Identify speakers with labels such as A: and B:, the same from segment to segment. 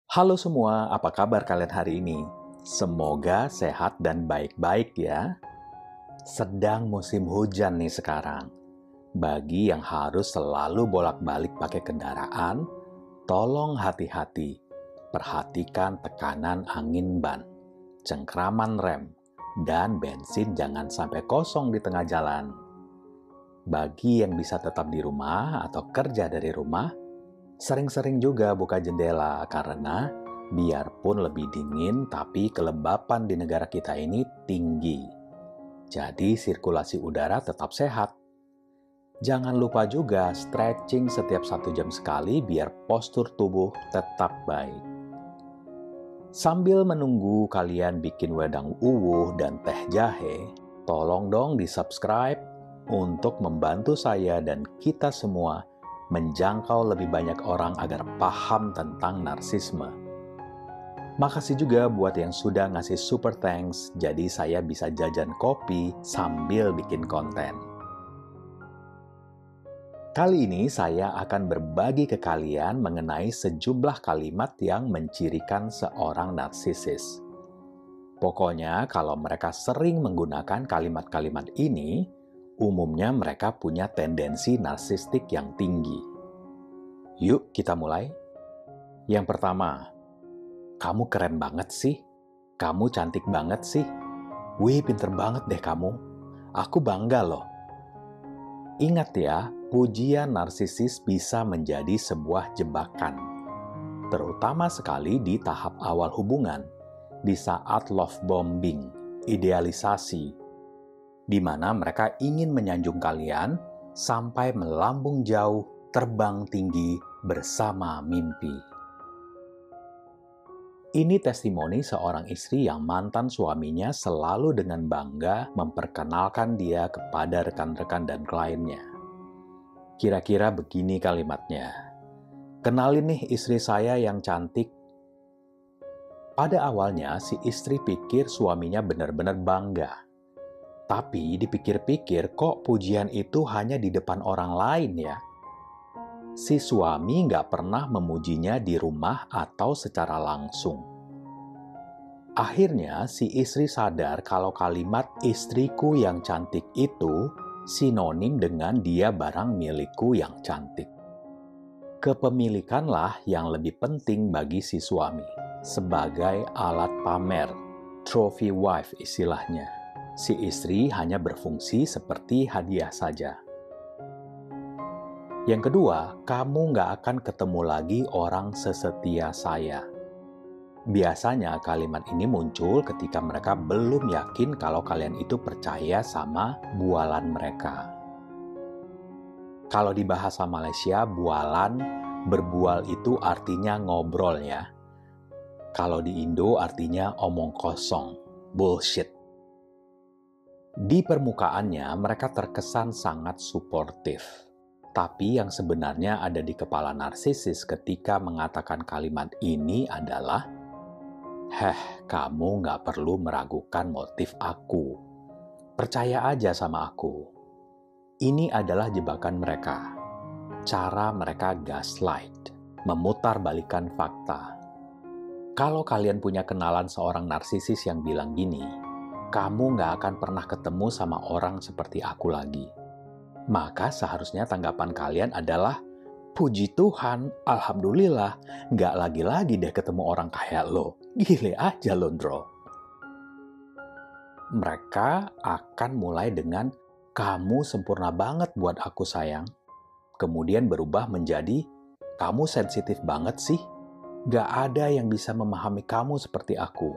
A: Halo semua, apa kabar kalian hari ini? Semoga sehat dan baik-baik ya. Sedang musim hujan nih sekarang. Bagi yang harus selalu bolak-balik pakai kendaraan, tolong hati-hati. Perhatikan tekanan angin ban, cengkraman rem, dan bensin jangan sampai kosong di tengah jalan. Bagi yang bisa tetap di rumah atau kerja dari rumah, sering-sering juga buka jendela karena biarpun lebih dingin tapi kelembapan di negara kita ini tinggi. Jadi sirkulasi udara tetap sehat. Jangan lupa juga stretching setiap 1 jam sekali biar postur tubuh tetap baik. Sambil menunggu kalian bikin wedang uwuh dan teh jahe, tolong dong di-subscribe untuk membantu saya dan kita semua menjangkau lebih banyak orang agar paham tentang narsisme. Makasih juga buat yang sudah ngasih super thanks, jadi saya bisa jajan kopi sambil bikin konten. Kali ini saya akan berbagi ke kalian mengenai sejumlah kalimat yang mencirikan seorang narsisis. Pokoknya kalau mereka sering menggunakan kalimat-kalimat ini, umumnya mereka punya tendensi narsistik yang tinggi. Yuk kita mulai. Yang pertama, kamu keren banget sih. Kamu cantik banget sih. Wih, pinter banget deh kamu. Aku bangga loh. Ingat ya, pujian narsisis bisa menjadi sebuah jebakan. Terutama sekali di tahap awal hubungan, di saat love bombing, idealisasi, di mana mereka ingin menyanjung kalian sampai melambung jauh, terbang tinggi bersama mimpi. Ini testimoni seorang istri yang mantan suaminya selalu dengan bangga memperkenalkan dia kepada rekan-rekan dan kliennya. Kira-kira begini kalimatnya. Kenalin nih istri saya yang cantik. Pada awalnya si istri pikir suaminya benar-benar bangga. Tapi dipikir-pikir kok pujian itu hanya di depan orang lain ya? Si suami nggak pernah memujinya di rumah atau secara langsung. Akhirnya si istri sadar kalau kalimat istriku yang cantik itu sinonim dengan dia barang milikku yang cantik. Kepemilikanlah yang lebih penting bagi si suami, sebagai alat pamer, trophy wife istilahnya. Si istri hanya berfungsi seperti hadiah saja. Yang kedua, kamu nggak akan ketemu lagi orang sesetia saya. Biasanya kalimat ini muncul ketika mereka belum yakin kalau kalian itu percaya sama bualan mereka. Kalau di bahasa Malaysia, bualan, berbual itu artinya ngobrol ya. Kalau di Indo artinya omong kosong, bullshit. Di permukaannya mereka terkesan sangat suportif. Tapi yang sebenarnya ada di kepala narsisis ketika mengatakan kalimat ini adalah, kamu nggak perlu meragukan motif aku. Percaya aja sama aku. Ini adalah jebakan mereka. Cara mereka gaslight, memutarbalikkan fakta. Kalau kalian punya kenalan seorang narsisis yang bilang gini, kamu nggak akan pernah ketemu sama orang seperti aku lagi. Maka seharusnya tanggapan kalian adalah, puji Tuhan, alhamdulillah, nggak lagi-lagi deh ketemu orang kayak lo. Gile aja lo, bro. Mereka akan mulai dengan, kamu sempurna banget buat aku sayang. Kemudian berubah menjadi, kamu sensitif banget sih. Nggak ada yang bisa memahami kamu seperti aku.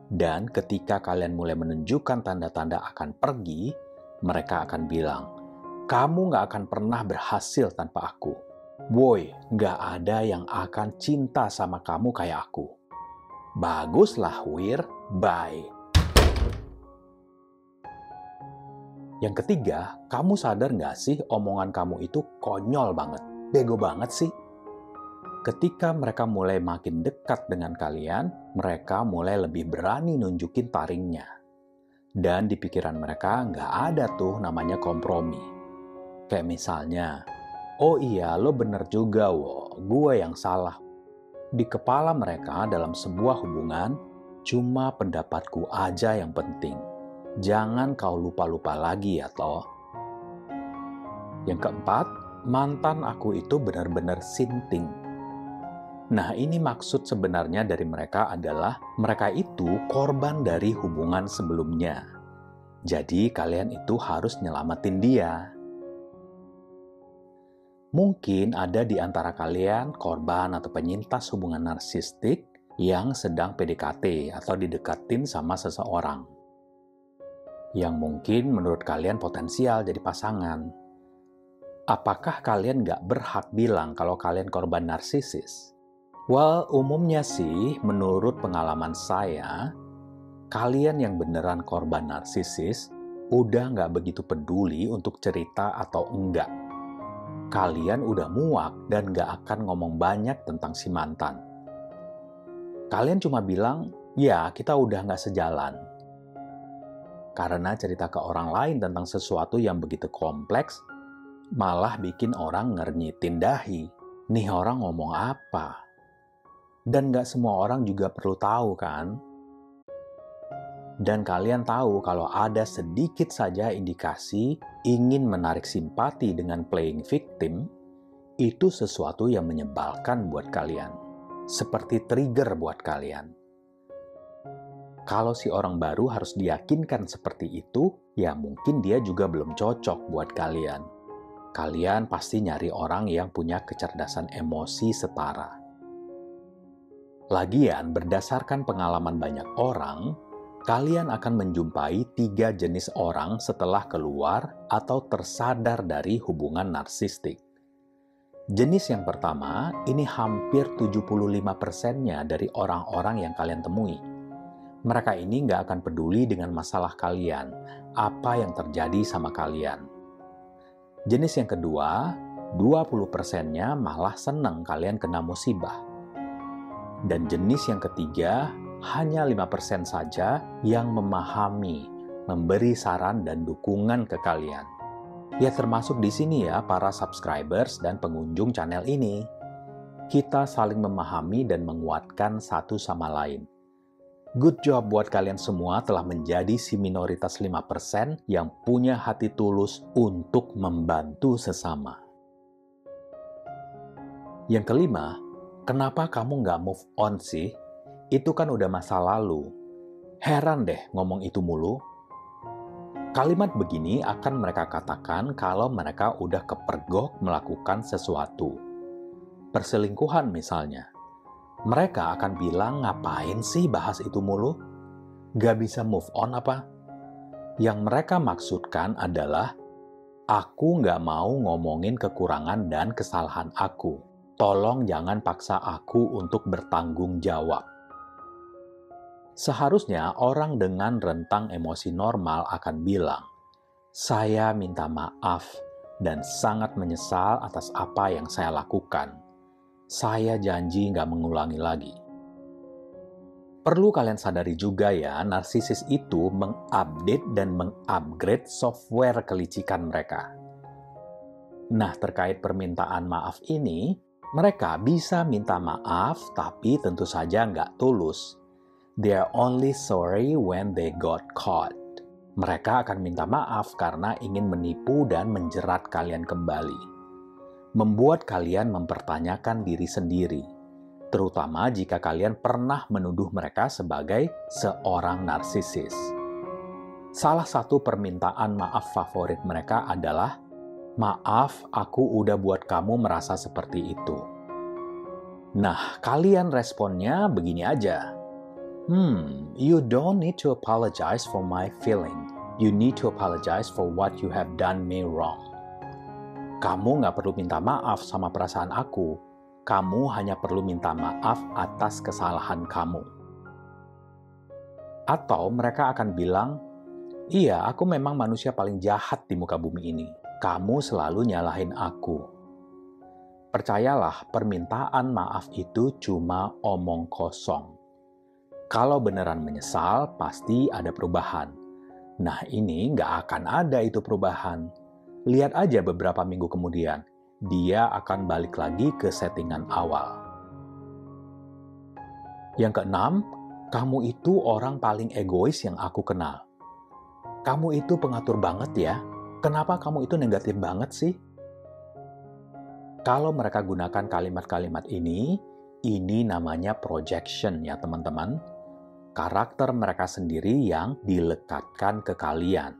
A: Dan ketika kalian mulai menunjukkan tanda-tanda akan pergi, mereka akan bilang, kamu nggak akan pernah berhasil tanpa aku. Boy, nggak ada yang akan cinta sama kamu kayak aku. Baguslah, Wir. Bye. Yang ketiga, kamu sadar nggak sih omongan kamu itu konyol banget, bego banget sih? Ketika mereka mulai makin dekat dengan kalian, mereka mulai lebih berani nunjukin taringnya. Dan di pikiran mereka nggak ada tuh namanya kompromi. Kayak misalnya, oh iya lo bener juga wo, gue yang salah. Di kepala mereka dalam sebuah hubungan, cuma pendapatku aja yang penting. Jangan kau lupa-lupa lagi ya toh. Yang keempat, mantan aku itu benar-benar sinting. Nah, ini maksud sebenarnya dari mereka adalah mereka itu korban dari hubungan sebelumnya. Jadi kalian itu harus nyelamatin dia. Mungkin ada di antara kalian korban atau penyintas hubungan narsistik yang sedang PDKT atau didekatin sama seseorang yang mungkin menurut kalian potensial jadi pasangan. Apakah kalian nggak berhak bilang kalau kalian korban narsisis? Well, umumnya sih menurut pengalaman saya, kalian yang beneran korban narsisis udah nggak begitu peduli untuk cerita atau enggak. Kalian udah muak dan nggak akan ngomong banyak tentang si mantan. Kalian cuma bilang, ya kita udah nggak sejalan. Karena cerita ke orang lain tentang sesuatu yang begitu kompleks, malah bikin orang ngernyitin dahi. Nih orang ngomong apa? Dan nggak semua orang juga perlu tahu kan? Dan kalian tahu kalau ada sedikit saja indikasi ingin menarik simpati dengan playing victim, itu sesuatu yang menyebalkan buat kalian. Seperti trigger buat kalian. Kalau si orang baru harus diyakinkan seperti itu, ya mungkin dia juga belum cocok buat kalian. Kalian pasti nyari orang yang punya kecerdasan emosi setara. Lagian, berdasarkan pengalaman banyak orang, kalian akan menjumpai 3 jenis orang setelah keluar atau tersadar dari hubungan narsistik. Jenis yang pertama, ini hampir 75%-nya dari orang-orang yang kalian temui. Mereka ini nggak akan peduli dengan masalah kalian, apa yang terjadi sama kalian. Jenis yang kedua, 20%-nya malah senang kalian kena musibah. Dan jenis yang ketiga, hanya 5% saja yang memahami, memberi saran dan dukungan ke kalian. Ya termasuk di sini ya para subscribers dan pengunjung channel ini. Kita saling memahami dan menguatkan satu sama lain. Good job buat kalian semua telah menjadi si minoritas 5% yang punya hati tulus untuk membantu sesama. Yang kelima, kenapa kamu nggak move on sih? Itu kan udah masa lalu. Heran deh ngomong itu mulu. Kalimat begini akan mereka katakan kalau mereka udah kepergok melakukan sesuatu. Perselingkuhan misalnya. Mereka akan bilang, ngapain sih bahas itu mulu? Gak bisa move on apa? Yang mereka maksudkan adalah, aku gak mau ngomongin kekurangan dan kesalahan aku. Tolong jangan paksa aku untuk bertanggung jawab. Seharusnya orang dengan rentang emosi normal akan bilang, saya minta maaf dan sangat menyesal atas apa yang saya lakukan. Saya janji nggak mengulangi lagi. Perlu kalian sadari juga ya, narsisis itu mengupdate dan mengupgrade software kelicikan mereka. Nah, terkait permintaan maaf ini, mereka bisa minta maaf, tapi tentu saja nggak tulus. They're only sorry when they got caught. Mereka akan minta maaf karena ingin menipu dan menjerat kalian kembali. Membuat kalian mempertanyakan diri sendiri, terutama jika kalian pernah menuduh mereka sebagai seorang narsisis. Salah satu permintaan maaf favorit mereka adalah, maaf, aku udah buat kamu merasa seperti itu. Nah, kalian responnya begini aja. You don't need to apologize for my feeling. You need to apologize for what you have done me wrong. Kamu nggak perlu minta maaf sama perasaan aku. Kamu hanya perlu minta maaf atas kesalahan kamu. Atau mereka akan bilang, iya, aku memang manusia paling jahat di muka bumi ini. Kamu selalu nyalahin aku. Percayalah, permintaan maaf itu cuma omong kosong. Kalau beneran menyesal, pasti ada perubahan. Nah, ini nggak akan ada itu perubahan. Lihat aja beberapa minggu kemudian, dia akan balik lagi ke settingan awal. Yang keenam, kamu itu orang paling egois yang aku kenal. Kamu itu pengatur banget ya. Kenapa kamu itu negatif banget sih? Kalau mereka gunakan kalimat-kalimat ini namanya projection ya teman-teman. Karakter mereka sendiri yang dilekatkan ke kalian.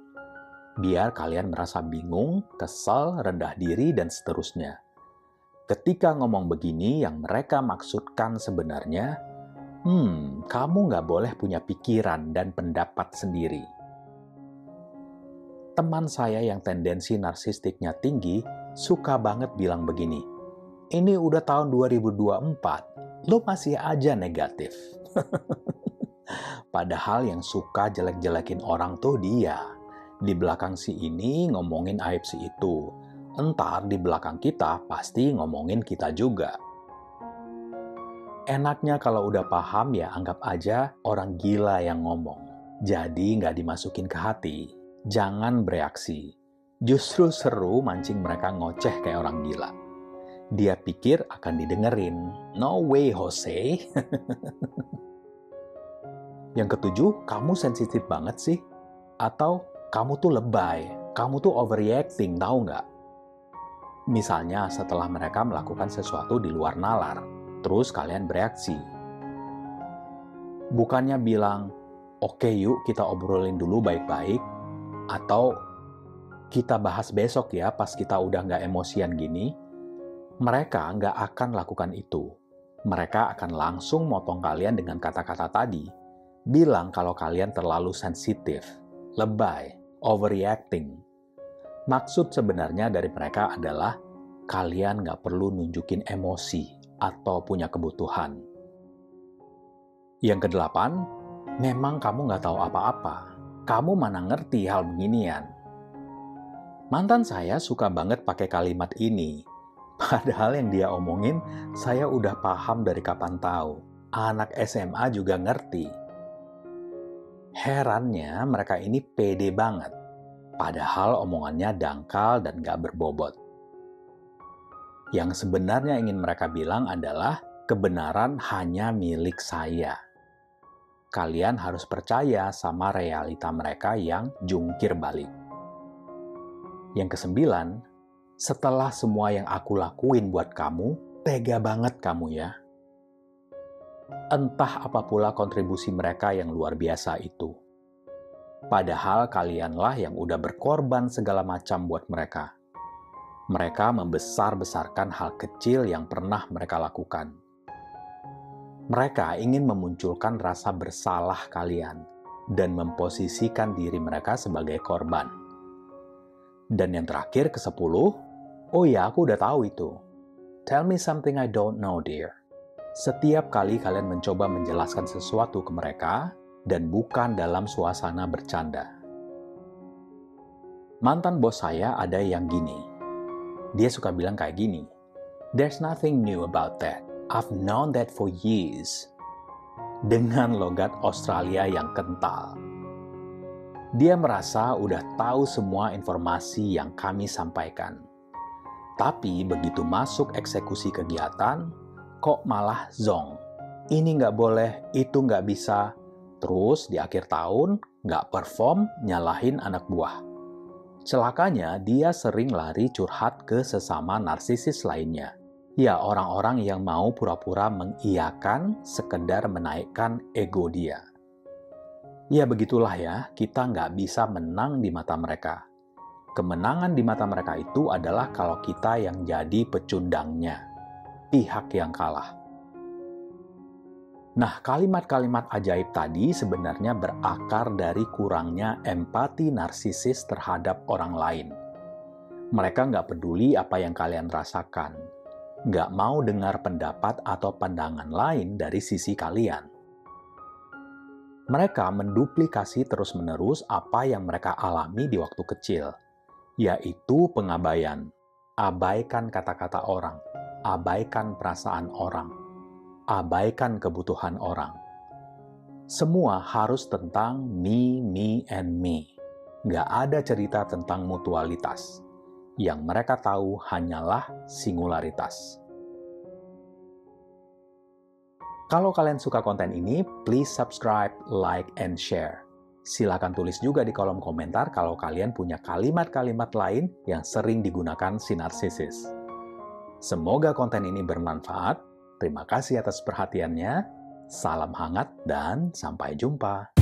A: Biar kalian merasa bingung, kesal, rendah diri, dan seterusnya. Ketika ngomong begini, yang mereka maksudkan sebenarnya, kamu nggak boleh punya pikiran dan pendapat sendiri. Teman saya yang tendensi narsistiknya tinggi, suka banget bilang begini, ini udah tahun 2024, lo masih aja negatif. Padahal yang suka jelek-jelekin orang tuh dia. Di belakang si ini ngomongin aib si itu. Entar di belakang kita pasti ngomongin kita juga. Enaknya kalau udah paham ya anggap aja orang gila yang ngomong. Jadi nggak dimasukin ke hati. Jangan bereaksi. Justru seru mancing mereka ngoceh kayak orang gila. Dia pikir akan didengerin. No way, Jose. Yang ketujuh, kamu sensitif banget sih? Atau kamu tuh lebay, kamu tuh overreacting, tahu nggak? Misalnya setelah mereka melakukan sesuatu di luar nalar, terus kalian bereaksi. Bukannya bilang, oke yuk kita obrolin dulu baik-baik, atau kita bahas besok ya pas kita udah nggak emosian gini, mereka nggak akan lakukan itu. Mereka akan langsung motong kalian dengan kata-kata tadi, bilang kalau kalian terlalu sensitif, lebay, overreacting. Maksud sebenarnya dari mereka adalah kalian nggak perlu nunjukin emosi atau punya kebutuhan. Yang kedelapan, memang kamu nggak tahu apa-apa. Kamu mana ngerti hal beginian. Mantan saya suka banget pakai kalimat ini. Padahal yang dia omongin, saya udah paham dari kapan tahu. Anak SMA juga ngerti. Herannya mereka ini pede banget, padahal omongannya dangkal dan gak berbobot. Yang sebenarnya ingin mereka bilang adalah kebenaran hanya milik saya. Kalian harus percaya sama realita mereka yang jungkir balik. Yang kesembilan, setelah semua yang aku lakuin buat kamu, tega banget kamu ya. Entah apa pula kontribusi mereka yang luar biasa itu. Padahal kalianlah yang udah berkorban segala macam buat mereka. Mereka membesar-besarkan hal kecil yang pernah mereka lakukan. Mereka ingin memunculkan rasa bersalah kalian dan memposisikan diri mereka sebagai korban. Dan yang terakhir ke-10, oh ya aku udah tahu itu. Tell me something I don't know, dear. Setiap kali kalian mencoba menjelaskan sesuatu ke mereka, dan bukan dalam suasana bercanda. Mantan bos saya ada yang gini. Dia suka bilang kayak gini, "There's nothing new about that. I've known that for years." Dengan logat Australia yang kental. Dia merasa udah tahu semua informasi yang kami sampaikan. Tapi begitu masuk eksekusi kegiatan, kok malah zonk. Ini nggak boleh, itu nggak bisa. Terus di akhir tahun, nggak perform, nyalahin anak buah. Celakanya, dia sering lari curhat ke sesama narsisis lainnya. Ya, orang-orang yang mau pura-pura mengiyakan sekedar menaikkan ego dia. Ya, begitulah ya, kita nggak bisa menang di mata mereka. Kemenangan di mata mereka itu adalah kalau kita yang jadi pecundangnya, pihak yang kalah. Nah, kalimat-kalimat ajaib tadi sebenarnya berakar dari kurangnya empati narsisis terhadap orang lain. Mereka nggak peduli apa yang kalian rasakan, nggak mau dengar pendapat atau pandangan lain dari sisi kalian. Mereka menduplikasi terus-menerus apa yang mereka alami di waktu kecil, yaitu pengabaian, abaikan kata-kata orang, abaikan perasaan orang, abaikan kebutuhan orang. Semua harus tentang me, and me. Nggak ada cerita tentang mutualitas. Yang mereka tahu hanyalah singularitas. Kalau kalian suka konten ini, please subscribe, like, and share. Silahkan tulis juga di kolom komentar kalau kalian punya kalimat-kalimat lain yang sering digunakan si narsisis. Semoga konten ini bermanfaat. Terima kasih atas perhatiannya. Salam hangat dan sampai jumpa.